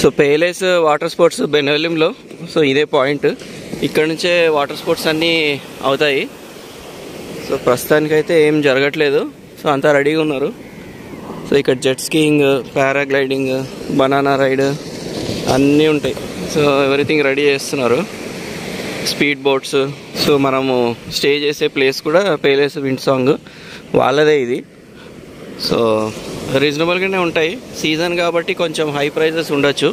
So పేలేస్ water sports బెనోలింలో. So ఇదే point, ఇక్కడ నుంచే వాటర్ స్పోర్ట్స్ అన్నీ అవుతాయి. సో ప్రస్తుతానికైతే ఏం జరగట్లేదు. సో అంతా రెడీగా ఉన్నారు. సో ఇక్కడ jet skiing, paragliding, banana ride అన్నీ ఉంటాయి. సో ఎవ్రీథింగ్ రెడీ చేస్తున్నారు. Speed boats. సో మనము స్టే చేసే ప్లేస్ కూడా పేలేస్ విండ్ సాంగ్ వాళ్ళదే ఇది. సో రీజనబుల్గానే ఉంటాయి. సీజన్ కాబట్టి కొంచెం హై ప్రైజెస్ ఉండొచ్చు.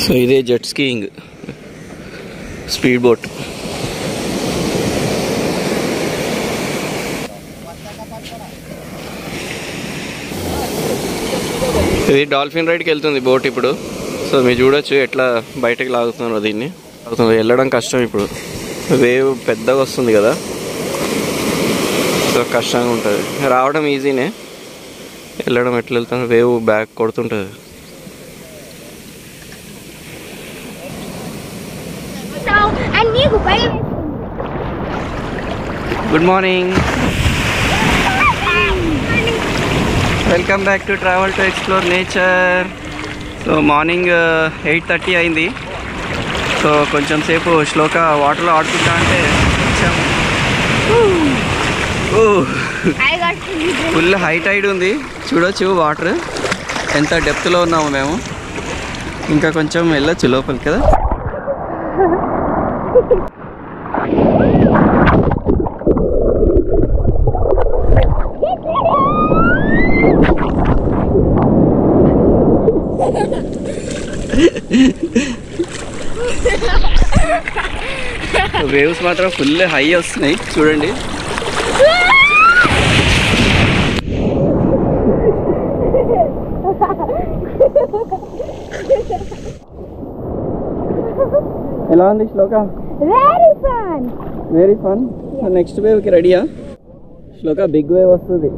సో ఇదే జెట్ స్కీయింగ్, స్పీడ్ బోట్. ఇది డాల్ఫిన్ రైడ్కి వెళ్తుంది బోట్ ఇప్పుడు. సో మీరు చూడొచ్చు ఎట్లా బయటకు లాగుతున్నారు. దీన్ని వెళ్ళడం కష్టం ఇప్పుడు, వేవ్ పెద్దగా వస్తుంది కదా. సో కష్టంగా ఉంటుంది. రావడం ఈజీనే, వెళ్ళడం ఎట్లా వెళ్తాను, వేవ్ బ్యాక్ కొడుతుంటుంది. Good morning, welcome back to travel to explore nature. So morning 8:30 అయింది. సో కొంచెం సేపు శ్లోక వాటర్లో ఆడుకుంటా అంటే కొంచెం ఫుల్ హై టైడ్ ఉంది. చూడొచ్చు వాటర్ ఎంత డెప్త్లో ఉన్నాము మేము. ఇంకా కొంచెం వెళ్ళొచ్చు లోపలికి కదా. వేవ్స్ మాత్రం ఫుల్ హై వస్తున్నాయి చూడండి. ఎలా ఉంది Shloka? Very fun. Next wave కి రెడీయా శ్లోక? బిగ్ వేవ్ వస్తుంది.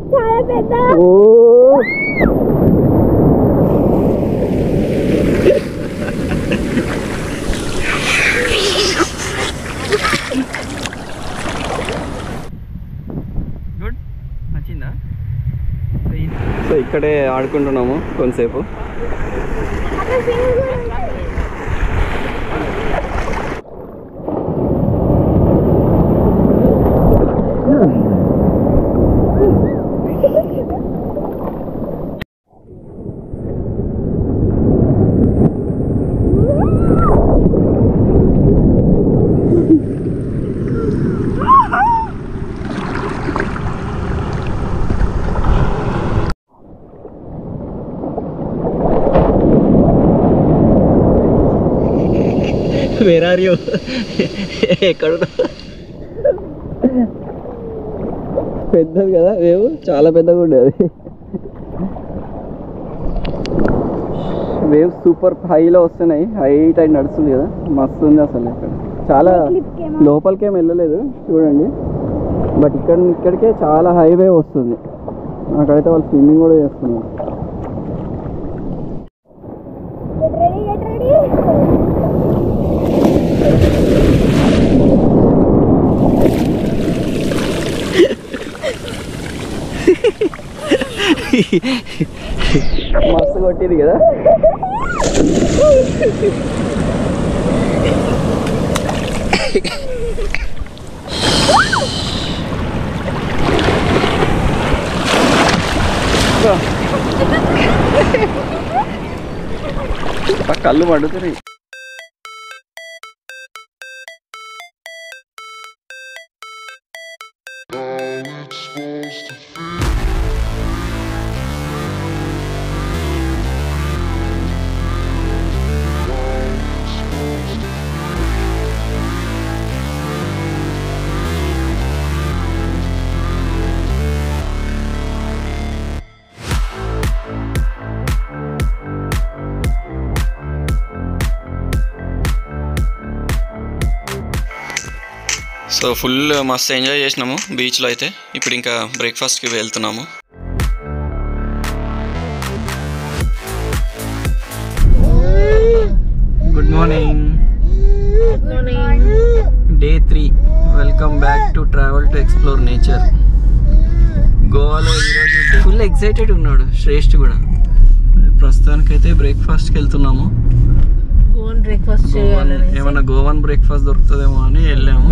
గుడ్, నచ్చిందా? సో ఇక్కడే ఆడుకుంటున్నాము కొంతసేపు. Where are you? ఎక్కడ పెద్దది కదా వేవ్, చాలా పెద్దగా ఉండేది. వేవ్ సూపర్ హైలో వస్తున్నాయి. హై టైడ్ నడుస్తుంది కదా, మస్తు ఉంది అసలు. ఇక్కడ చాలా లోపలికేం వెళ్ళలేదు చూడండి. బట్ ఇక్కడికే చాలా హై వేవ్ వస్తుంది. అక్కడైతే వాళ్ళు స్విమ్మింగ్ కూడా చేస్తున్నారు. మస్తు కొట్టింది కదా. కళ్ళు మండుతున్నాయి. సో ఫుల్ మస్తు ఎంజాయ్ చేసినాము బీచ్లో అయితే. ఇప్పుడు ఇంకా బ్రేక్ఫాస్ట్కి వెళ్తున్నాము. Good morning. Day 3. Welcome back to travel to explore nature. గోవాలో ఈరోజు ఫుల్ ఎక్సైటెడ్ ఉన్నాడు శ్రేష్ఠ కూడా. ప్రస్తుతానికైతే బ్రేక్ఫాస్ట్కి వెళ్తున్నాము. ఏమన్నా గోవన్ బ్రేక్ఫాస్ట్ దొరుకుతుందేమో అని వెళ్ళాము.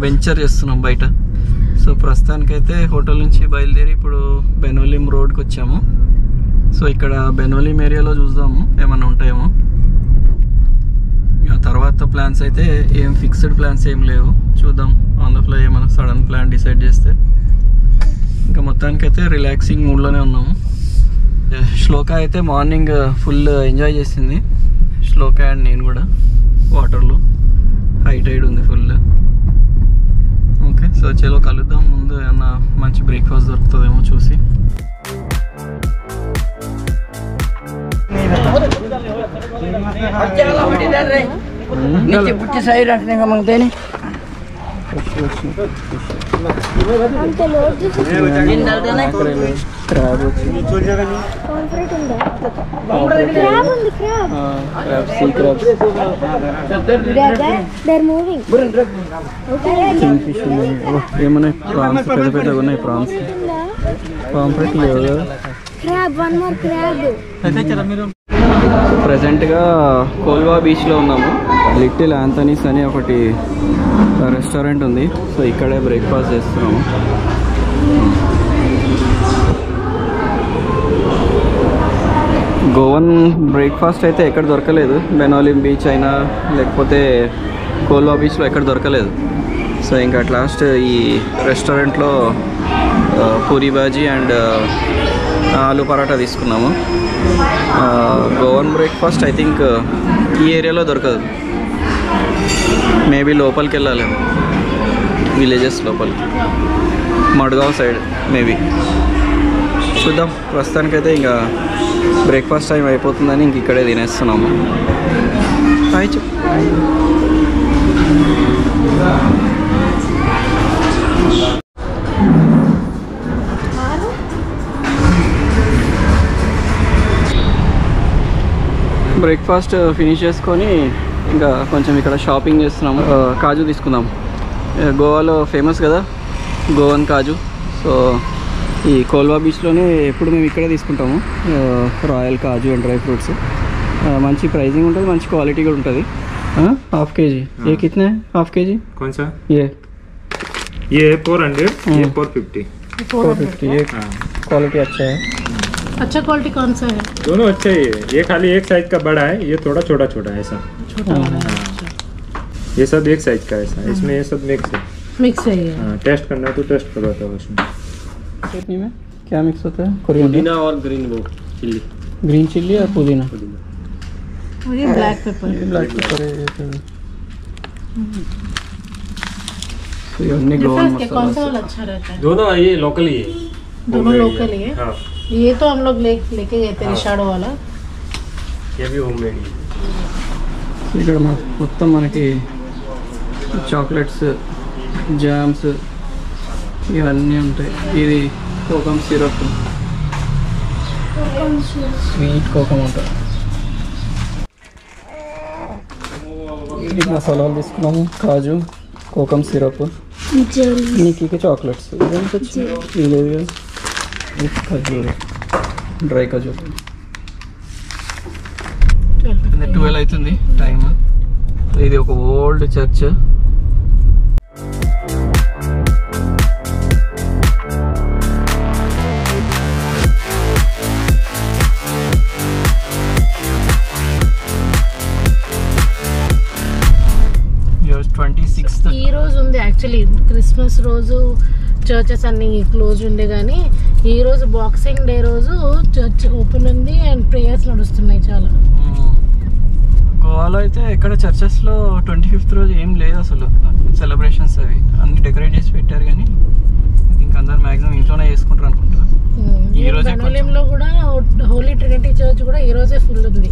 వెంచర్ చేస్తున్నాం బయట. సో ప్రస్తుతానికైతే హోటల్ నుంచి బయలుదేరి ఇప్పుడు బెనోలిం రోడ్కి వచ్చాము. సో ఇక్కడ బెనోలిం ఏరియాలో చూద్దాము ఏమన్నా ఉంటాయేమో. తర్వాత ప్లాన్స్ అయితే ఏం ఫిక్స్డ్ ప్లాన్స్ ఏం లేవు, చూద్దాం ఆన్ ద ఫ్లై ఏమైనా సడన్ ప్లాన్ డిసైడ్ చేస్తే. ఇంకా మొత్తానికైతే రిలాక్సింగ్ మూడ్లోనే ఉన్నాము. శ్లోక అయితే మార్నింగ్ ఫుల్ ఎంజాయ్ చేసింది. శ్లోక అండ్ నేను కూడా వాటర్లో హై టైడ్ ఉంది ఫుల్. ఓకే, సో చలో కలుద్దాం. ముందు ఏమన్నా మంచి బ్రేక్ఫాస్ట్ దొరుకుతుందేమో చూసి. नीचे पुट्टी सही रखने का मांगते नहीं। ఏమన్నా ప్రాన్స్ పెద్ద పెద్దగా ఉన్నాయి. ప్రాన్స్ పాంఫ్రెట్ లేవు కదా. ప్రజెంట్గా కోల్వా బీచ్లో ఉన్నాము. లిటిల్ ఆంథనీస్ అని ఒకటి రెస్టారెంట్ ఉంది. సో ఇక్కడే బ్రేక్ఫాస్ట్ చేస్తున్నాము. గోవన్ బ్రేక్ఫాస్ట్ అయితే ఎక్కడ దొరకలేదు. బెనోలిం బీచ్ అయినా లేకపోతే కోల్వా బీచ్లో ఎక్కడ దొరకలేదు. సో ఇంకా అట్ లాస్ట్ ఈ రెస్టారెంట్లో పూరీ బాజీ అండ్ ఆలు పరాటా తీసుకున్నాము. గోవన్ బ్రేక్ఫాస్ట్ ఐ థింక్ ఈ ఏరియాలో దొరకదు. మేబీ లోపలికి వెళ్ళాలి, విలేజెస్ లోపలికి, మడ్గావ్ సైడ్ మేబీ. చూద్దాం. ప్రస్తుతానికైతే ఇంకా బ్రేక్ఫాస్ట్ టైం అయిపోతుందని ఇంక ఇక్కడే తినేస్తున్నాము. హాయ్ చెప్పు. బ్రేక్ఫాస్ట్ ఫినిష్ చేసుకొని ఇంకా కొంచెం ఇక్కడ షాపింగ్ చేస్తున్నాము. కాజు తీసుకుందాం. గోవాలో ఫేమస్ కదా గోవన్ కాజు. సో ఈ కోల్వా బీచ్లోనే ఎప్పుడు మేము ఇక్కడే తీసుకుంటాము royal kaju and dry fruits. మంచి ప్రైజింగ్ ఉంటుంది, మంచి క్వాలిటీ కూడా ఉంటుంది. हाफ के जी ये कितने है? हाफ के जी कौन सा? ये 400, ये 450. 450 ये क्वालिटी अच्छा है. अच्छा क्वालिटी कौन सा है? दोनों अच्छे ही है. ये खाली एक साइज का बड़ा है, ये थोड़ा छोटा छोटा है ऐसा. छोटा वाला है. ये सब एक साइज का ऐसा. इसमें ये सब मिक्स है. मिक्स है ये. हाँ, टेस्ट करना तो टेस्ट करो तो उसमें. चटनी में क्या मिक्स होता है? पुदीना और ग्रीन वो चिल्ली. ग्रीन चिल्ली और पुदीना. ये ब्लैक पेपर. ये ब्लैक पेपर है. ये अन्य गोवन मसाला. कौन सा वाला अच्छा रहता है? दोनों ये लोकल ही है. दोनों लोकल ही है. हाँ. ये तो हम लोग लेके गए थे रिशाडो वाला. ये भी होममेड है. ఇక్కడ మొత్తం మనకి చాక్లెట్స్, జామ్స్ ఇవన్నీ ఉంటాయి. ఇది కోకమ్ సిరప్, స్వీట్ కోకమ్ ఉంటుంది. ఇది మసాలాలు తీసుకున్నాము. కాజు, కోకమ్ సిరప్, నీకు చాక్లెట్స్. ఇదంతా ఇది ఖజూర్, డ్రై ఖజూర్. 12 అవుతుంది టైం. ఇది ఒక ఓల్డ్ చర్చ్. ఈ రోజు ఉంది యాక్చువల్లీ. క్రిస్మస్ రోజు చర్చెస్ అన్ని క్లోజ్ ఉండే, కానీ ఈ రోజు బాక్సింగ్ డే రోజు చర్చ్ ఓపెన్ ఉంది అండ్ ప్రేయర్స్ నడుస్తున్నాయి చాలా. గోవాలో అయితే ఇక్కడ చర్చెస్లో 25th రోజు ఏం లేదు అసలు సెలబ్రేషన్స్. అవి అన్ని డెకరేట్ చేసి పెట్టారు, కానీ ఇంకా అందరు మ్యాక్సిమం ఇంట్లోనే చేసుకుంటారు అనుకుంటా. ఈ రోజే బెనోలింలో కూడా హోలీ ట్రినిటీ చర్చ్ కూడా ఈ రోజే ఫుల్ ఉంది.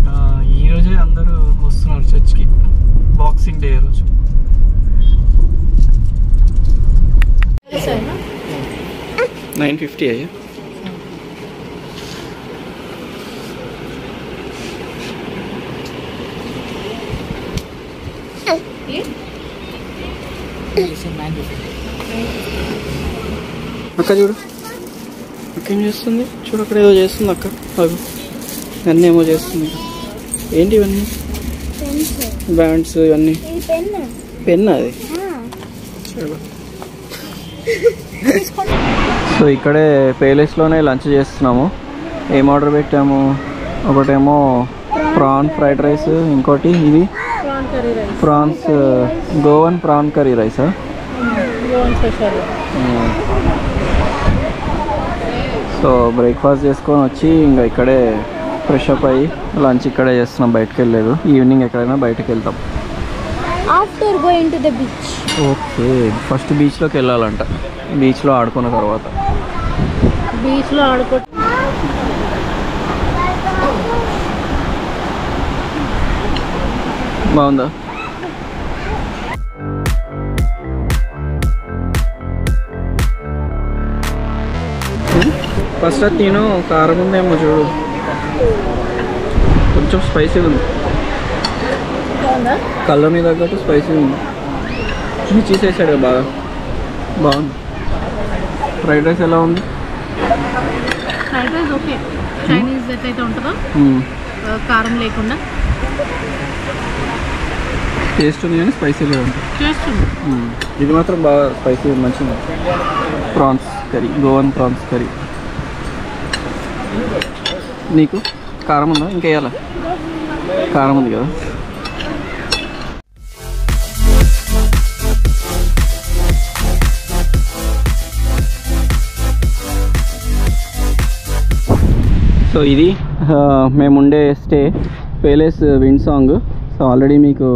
ఈ రోజే అందరూ వస్తున్నారు చర్చ్కి బాక్సింగ్ డే రోజు. $950 है. అక్క చూడు, అక్క ఏం చేస్తుంది చూడు, అక్కడ ఏదో చేస్తుంది అక్క. అగు అన్నీ ఏమో చేస్తుంది. ఏంటి ఇవన్నీ? బ్యాండ్స్ ఇవన్నీ. పెన్ అది. సో ఇక్కడే పేలెస్లోనే లంచ్ చేస్తున్నాము. ఏం ఆర్డర్ పెట్టాము? ఒకటేమో ప్రాన్ ఫ్రైడ్ రైస్, ఇంకోటి ఇది ప్రాన్స్ గోవన్ ప్రాన్ కర్రీ రైసా. సో బ్రేక్ఫాస్ట్ చేసుకొని వచ్చి ఇంకా ఇక్కడే ఫ్రెష్ అప్ అయ్యి లంచ్ ఇక్కడే చేస్తున్నాం. బయటకు వెళ్ళలేదు. ఈవినింగ్ ఎక్కడైనా బయటకు వెళ్తాం. After going to the beach. Okay, first బీచ్లోకి వెళ్ళాలంట. బీచ్లో ఆడుకున్న తర్వాత బీచ్లో ఆడుకో. బాగుందా? ఫస్ట్ అది తిను. కారం ఉందేమో చూడు, కొంచెం స్పైసీ ఉంది. కలర్ని తగ్గట్టు స్పైసీ ఉంది. మిర్చి చేసాడు బాగా. బాగుంది. ఫ్రైడ్ రైస్ ఎలా ఉంది? Fried rice okay. చైనీస్ అయితే ఉంటుందో కారం లేకుండా టేస్ట్ ఉంది కానీ స్పైసీ లేదు. టేస్ట్ ఉంది. ఇది మాత్రం బాగా స్పైసీ మంచిగా. Prawns curry, Goan prawns curry. నీకు కారం ఉందా? ఇంకా వేయాలా? కారం ఉంది కదా. సో ఇది మేముండే stay palace wind song. So already మీకు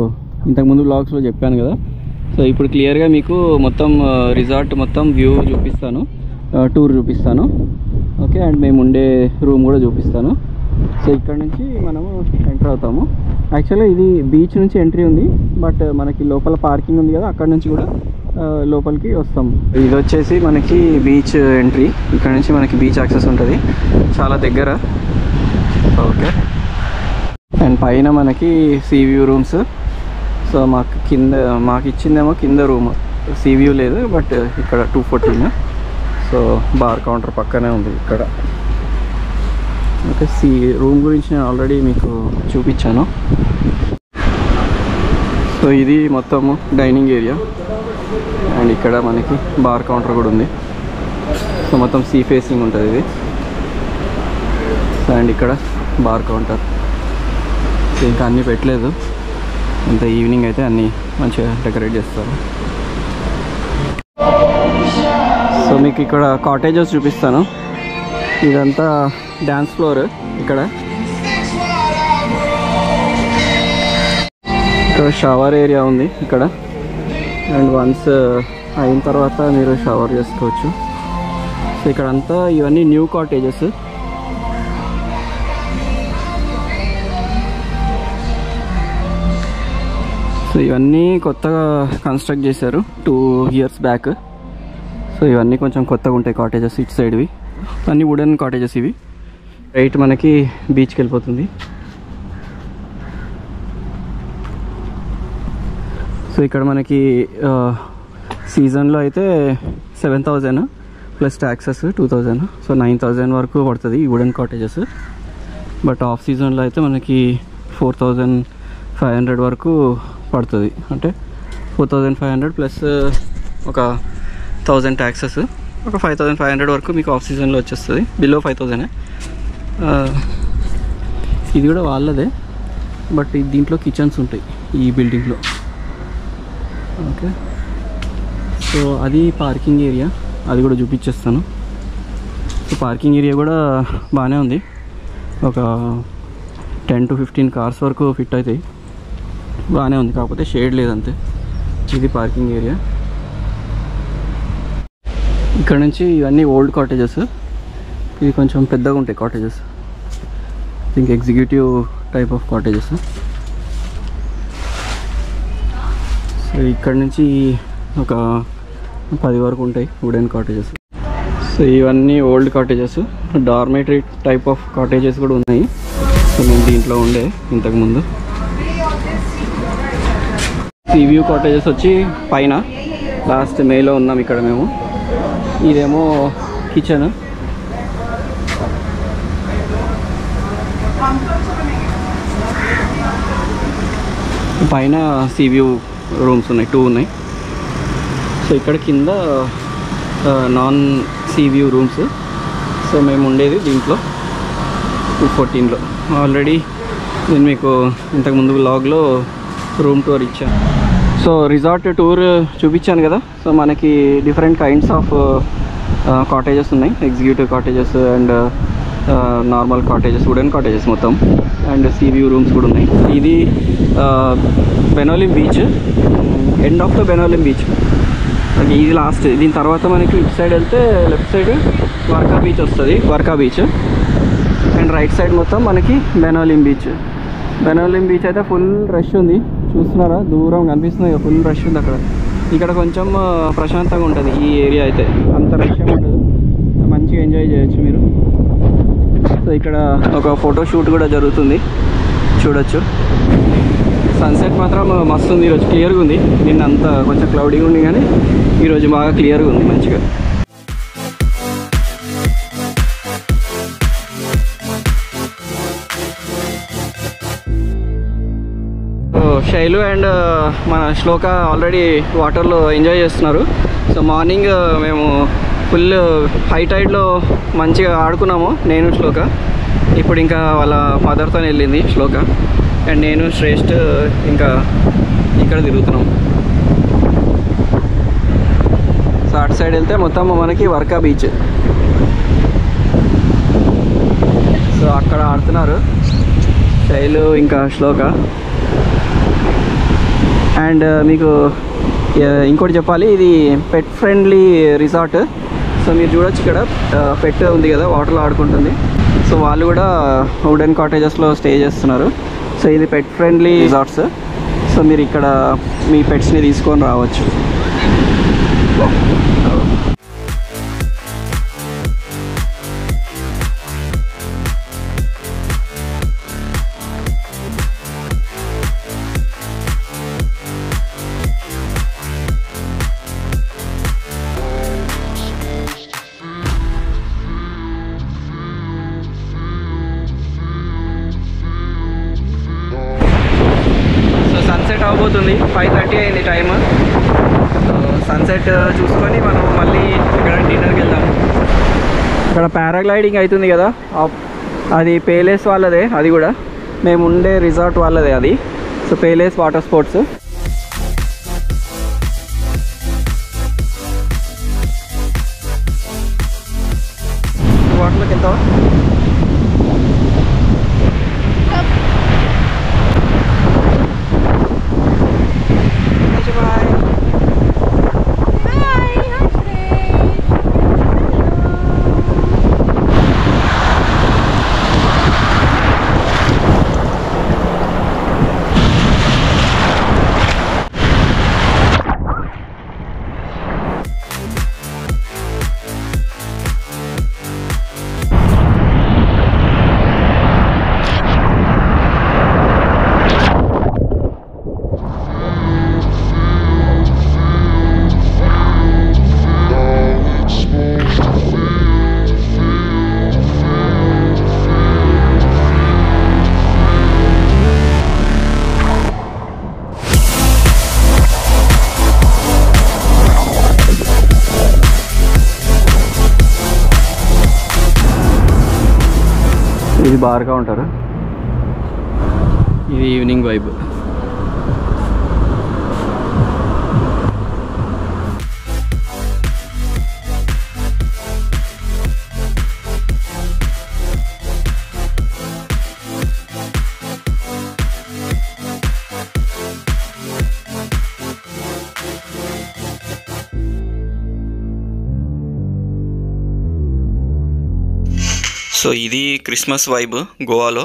ఇంతకుముందు బ్లాగ్స్లో చెప్పాను కదా. సో ఇప్పుడు క్లియర్గా మీకు మొత్తం రిసార్ట్ మొత్తం వ్యూ చూపిస్తాను, టూర్ చూపిస్తాను. ఓకే, అండ్ మేము ఉండే రూమ్ కూడా చూపిస్తాను. సో ఇక్కడ నుంచి మనము ఎంటర్ అవుతాము. యాక్చువల్గా ఇది బీచ్ నుంచి ఎంట్రీ ఉంది, బట్ మనకి లోపల పార్కింగ్ ఉంది కదా, అక్కడ నుంచి కూడా లోపలికి వస్తాం. ఇది వచ్చేసి మనకి బీచ్ ఎంట్రీ. ఇక్కడ నుంచి మనకి బీచ్ యాక్సెస్ ఉంటుంది, చాలా దగ్గర. ఓకే, అండ్ పైన మనకి సీ వ్యూ రూమ్స్. సో మాకు ఇచ్చిందేమో కింద రూమ్, సీ వ్యూ లేదు, బట్ ఇక్కడ 214. సో బార్ కౌంటర్ పక్కనే ఉంది ఇక్కడ. ఓకే, రూమ్ గురించి నేను ఆల్రెడీ మీకు చూపించాను. సో ఇది మొత్తము డైనింగ్ ఏరియా, అండ్ ఇక్కడ మనకి బార్ కౌంటర్ కూడా ఉంది. సో మొత్తం సీ ఫేసింగ్ ఉంటుంది ఇది. అండ్ ఇక్కడ బార్ కౌంటర్. సో ఇంకా అన్నీ పెట్టలేదు, ఇంత ఈవినింగ్ అయితే అన్నీ మంచిగా డెకరేట్ చేస్తారు. సో మీకు ఇక్కడ కాటేజెస్ చూపిస్తాను. ఇదంతా డ్యాన్స్ ఫ్లోర్. ఇక్కడ షవర్ ఏరియా ఉంది ఇక్కడ, అండ్ వన్స్ అయిన తర్వాత మీరు షవర్ చేసుకోవచ్చు. సో ఇక్కడంతా ఇవన్నీ న్యూ కాటేజెస్. సో ఇవన్నీ కొత్తగా కన్స్ట్రక్ట్ చేశారు 2 years బ్యాక్. సో ఇవన్నీ కొంచెం కొత్తగా ఉంటాయి కాటేజెస్. ఇటు సైడ్వి అన్నీ వుడెన్ కాటేజెస్ ఇవి. రైట్ మనకి బీచ్కి వెళ్ళిపోతుంది. సో ఇక్కడ మనకి సీజన్లో అయితే 7,000 ప్లస్ ట్యాక్సెస్ 2,000. సో 9,000 వరకు పడుతుంది ఈ వుడెన్ కాటేజెస్. బట్ ఆఫ్ సీజన్లో అయితే మనకి 4,500 వరకు పడుతుంది. అంటే 4,500 ప్లస్ ఒక 1,000 ట్యాక్సెస్, ఒక 5,500 వరకు మీకు ఆఫ్ సీజన్లో వచ్చేస్తుంది. బిలో 5,000. ఇది కూడా వాళ్ళదే, బట్ దీంట్లో కిచెన్స్ ఉంటాయి ఈ బిల్డింగ్లో. ఓకే, సో అది పార్కింగ్ ఏరియా, అది కూడా చూపించేస్తాను. సో పార్కింగ్ ఏరియా కూడా బాగానే ఉంది. ఒక 10 to 15 కార్స్ వరకు ఫిట్ అవుతాయి. బాగానే ఉంది, కాకపోతే షేడ్ లేదంతే. ఇది పార్కింగ్ ఏరియా. ఇక్కడ నుంచి ఇవన్నీ ఓల్డ్ కాటేజెస్. ఇది కొంచెం పెద్దగా ఉంటాయి cottages. Think executive type of cottages. So ఇక్కడ నుంచి ఒక 10 వరకు ఉంటాయి వుడెన్ కాటేజెస్. సో ఇవన్నీ old cottages. Dormitory type of cottages కూడా ఉన్నాయి. సో మేము దీంట్లో ఉండే ఇంతకుముందు. సీ వ్యూ కాటేజెస్ వచ్చి పైన లాస్ట్ మేలో ఉన్నాం ఇక్కడ మేము. ఇదేమో కిచెన్. పైన సీ వ్యూ రూమ్స్ ఉన్నాయి, 2 ఉన్నాయి. సో ఇక్కడ కింద non sea view rooms. So మేము ఉండేది దీంట్లో 214లో. ఆల్రెడీ నేను మీకు ఇంతకుముందు వ్లాగ్లో రూమ్ టూర్ ఇచ్చాను. సో రిసార్ట్ టూర్ చూపించాను కదా. సో మనకి డిఫరెంట్ కైండ్స్ ఆఫ్ కాటేజెస్ ఉన్నాయి, executive cottages and normal cottages, wooden cottages మొత్తం, అండ్ సీ వ్యూ రూమ్స్ కూడా ఉన్నాయి. ఇది Benaulim beach, end of the Benaulim beach. ఇది లాస్ట్. దీని తర్వాత మనకి ఇటు సైడ్ వెళ్తే లెఫ్ట్ సైడ్ వర్కా బీచ్ వస్తుంది, వర్కా బీచ్. అండ్ రైట్ సైడ్ మొత్తం మనకి బెనోలిం బీచ్. బెనోలిం బీచ్ అయితే ఫుల్ రష్ ఉంది, చూస్తున్నారా, దూరం కనిపిస్తుంది, ఫుల్ రష్ ఉంది అక్కడ. ఇక్కడ కొంచెం ప్రశాంతంగా ఉంటుంది ఈ ఏరియా అయితే, అంత రష్ ఉండదు, మంచిగా ఎంజాయ్ చేయొచ్చు మీరు. సో ఇక్కడ ఒక ఫోటో షూట్ కూడా జరుగుతుంది, చూడొచ్చు. సన్సెట్ మాత్రం మస్తు ఉంది ఈరోజు, క్లియర్గా ఉంది. నిన్న అంతా కొంచెం క్లౌడీగా ఉంది కానీ ఈరోజు బాగా క్లియర్గా ఉంది మంచిగా. శైలు అండ్ మన శ్లోక ఆల్రెడీ వాటర్లో ఎంజాయ్ చేస్తున్నారు. సో మార్నింగ్ మేము ఫుల్ హై టైడ్లో మంచిగా ఆడుకున్నాము, నేను శ్లోక. ఇప్పుడు ఇంకా వాళ్ళ మదర్తో వెళ్ళింది శ్లోక, అండ్ నేను శ్రేష్ఠ ఇంకా ఇక్కడ తిరుగుతున్నాం. సో అటు సైడ్ వెళ్తే మొత్తం మనకి వర్కా బీచ్. సో అక్కడ ఆడుతున్నారు శైలు ఇంకా శ్లోక. అండ్ మీకు ఇంకోటి చెప్పాలి, ఇది పెట్ ఫ్రెండ్లీ రిసార్ట్. సో మీరు చూడొచ్చు ఇక్కడ పెట్ ఉంది కదా, వాటర్లో ఆడుకుంటుంది. సో వాళ్ళు కూడా వుడెన్ కాటేజెస్లో స్టే చేస్తున్నారు. సో ఇది పెట్ ఫ్రెండ్లీ రిసార్ట్స్. సో మీరు ఇక్కడ మీ పెట్స్ని తీసుకొని రావచ్చు. సన్సెట్ అవబోతుంది, 5:30 అయింది టైమ్. సన్సెట్ చూసుకొని మనం మళ్ళీ ఇక్కడ డిన్నర్కి వెళ్దాము. ఇక్కడ పారాగ్లైడింగ్ అవుతుంది కదా, అది పేలేస్ వాళ్ళదే. అది కూడా మేము ఉండే రిసార్ట్ వాళ్ళదే అది. So పేలేస్ water sports. వాటర్లోకి వెళ్తావా? ఇది బార్గా ఉంటారు, ఇది ఈవినింగ్ వైబ్. సో ఇది క్రిస్మస్ వైబ్ గోవాలో.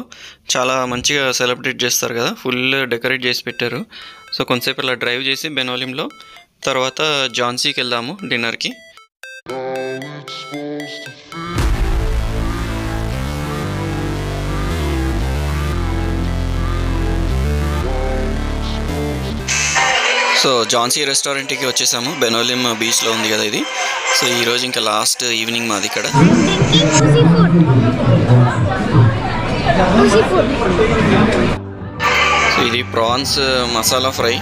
చాలా మంచిగా సెలబ్రేట్ చేస్తారు కదా, ఫుల్ డెకరేట్ చేసి పెట్టారు. సో కొంతసేపు ఇలా డ్రైవ్ చేసి బెనోలింలో తర్వాత జాన్సీకి వెళ్దాము డిన్నర్కి. సో జాన్సీ రెస్టారెంట్కి వచ్చేసాము, బెనోలిం బీచ్లో ఉంది కదా ఇది. సో ఈరోజు ఇంకా లాస్ట్ ఈవినింగ్ మాది ఇక్కడ. సో ఇది ప్రాన్స్ మసాలా ఫ్రై,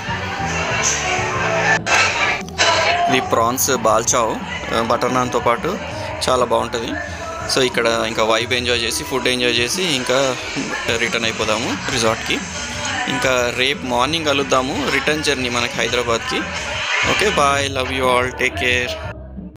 ఇది ప్రాన్స్ బాల్చావ్ బటర్ నాన్తో పాటు చాలా బాగుంటుంది. సో ఇక్కడ ఇంకా వైబ్ ఎంజాయ్ చేసి ఫుడ్ ఎంజాయ్ చేసి ఇంకా రిటర్న్ అయిపోదాము రిసార్ట్కి. ఇంకా రేపు మార్నింగ్ కలుద్దాము రిటర్న్ జర్నీ మనకి హైదరాబాద్కి. Okay bye, love you all, take care.